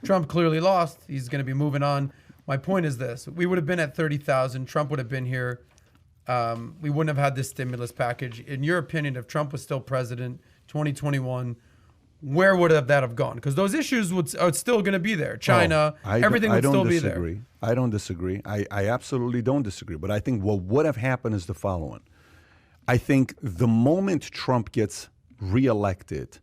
Trump clearly lost. He's going to be moving on. My point is this. We would have been at 30,000. Trump would have been here. We wouldn't have had this stimulus package. In your opinion, if Trump was still president, 2021, where would that have gone? Because those issues are still going to be there. China, everything would still be there. I don't disagree. I absolutely don't disagree. But I think what would have happened is the following. I think the moment Trump gets reelected,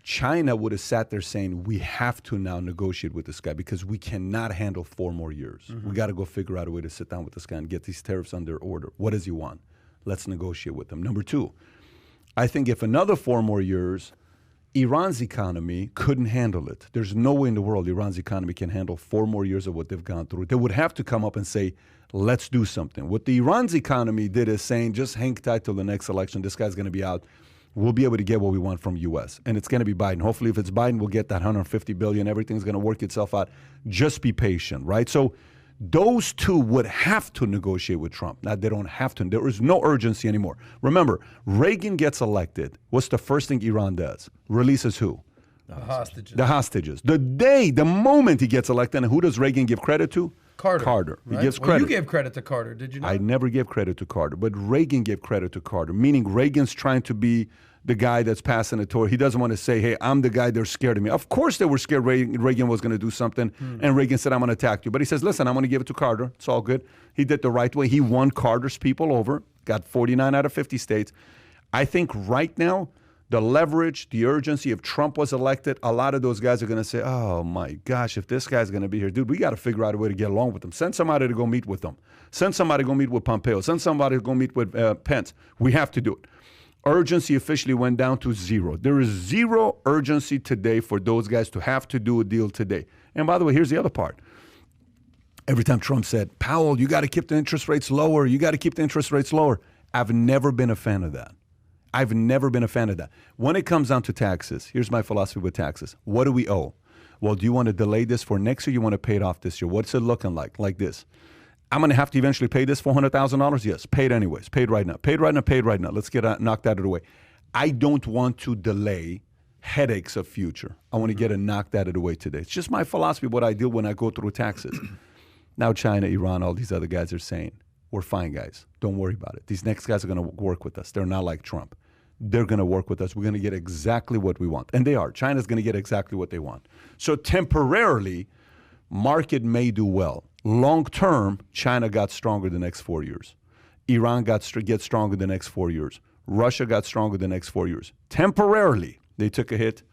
China would have sat there saying, we have to now negotiate with this guy because we cannot handle 4 more years. We got to go figure out a way to sit down with this guy and get these tariffs under order. What does he want? Let's negotiate with him. Number 2, I think if another 4 more years, Iran's economy couldn't handle it. There's no way in the world Iran's economy can handle 4 more years of what they've gone through. They would have to come up and say, let's do something. What the Iran's economy did is saying, just hang tight till the next election. This guy's going to be out. We'll be able to get what we want from U.S. And it's going to be Biden. Hopefully, if it's Biden, we'll get that $150 billion. Everything's going to work itself out. Just be patient, right? So those two would have to negotiate with Trump. Now, they don't have to. There is no urgency anymore. Remember, Reagan gets elected. What's the first thing Iran does? Releases who? The hostages. The hostages. The moment he gets elected, and who does Reagan give credit to? Carter. Right? He gives credit. You gave credit to Carter, did you not? I never gave credit to Carter, but Reagan gave credit to Carter, meaning Reagan's trying to be the guy that's passing the torch. He doesn't want to say, hey, I'm the guy, they're scared of me. Of course they were scared Reagan was going to do something, and Reagan said, I'm going to attack you. But he says, listen, I'm going to give it to Carter. It's all good. He did the right way. He won Carter's people over, got 49 out of 50 states. I think right now, the leverage, the urgency, if Trump was elected, a lot of those guys are going to say, oh, my gosh, if this guy's going to be here, dude, we got to figure out a way to get along with him. Send somebody to go meet with them. Send somebody to go meet with Pompeo. Send somebody to go meet with Pence. We have to do it. Urgency officially went down to 0. There is 0 urgency today for those guys to have to do a deal today. And by the way, here's the other part. Every time Trump said, Powell, you got to keep the interest rates lower. You got to keep the interest rates lower. I've never been a fan of that. I've never been a fan of that. When it comes down to taxes, here's my philosophy with taxes. What do we owe? Well, do you want to delay this for next year? You want to pay it off this year? What's it looking like? Like this. I'm going to have to eventually pay this $400,000? Yes. Pay it anyways. Paid right now. Paid right now. Paid right now. Let's get knocked out of the way. I don't want to delay headaches of future. I want to get it knocked out of the way today. It's just my philosophy, what I do when I go through taxes. Now China, Iran, all these other guys are saying, we're fine, guys. Don't worry about it. These next guys are going to work with us. They're not like Trump. They're going to work with us. We're going to get exactly what we want. And they are. China's going to get exactly what they want. So temporarily, market may do well. Long term, China got stronger the next 4 years. Iran gets stronger the next 4 years. Russia got stronger the next 4 years. Temporarily, they took a hit.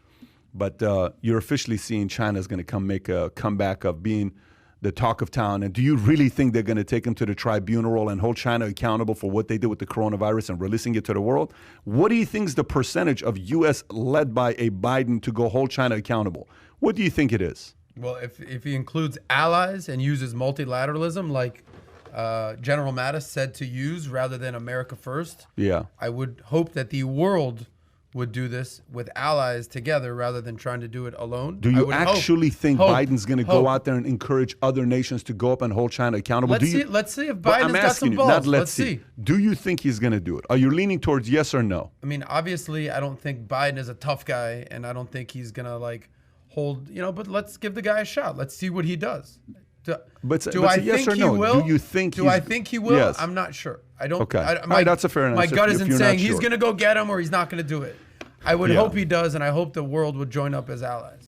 But you're officially seeing China's going to make a comeback of being the talk of town. And do you really think they're going to take them to the tribunal and hold China accountable for what they did with the coronavirus and releasing it to the world? What do you think is the percentage of U.S. led by a Biden to go hold China accountable? What do you think it is? Well, if he includes allies and uses multilateralism like General Mattis said to use rather than America first, I would hope that the world would do this with allies together rather than trying to do it alone. Do you actually think Biden's going to go out there and encourage other nations to go up and hold China accountable? Let's see if Biden's got some balls. Not let's see. Do you think he's going to do it? Are you leaning towards yes or no? I mean, obviously, I don't think Biden is a tough guy, and I don't think he's going to hold, but let's give the guy a shot. Let's see what he does. Do I think yes or no? He will? Do you think? Do I think he will? Yes. I'm not sure. I don't. Okay. All right, that's a fair answer. My gut isn't saying he's going to go get him or he's not going to do it. I would hope he does, and I hope the world would join up as allies.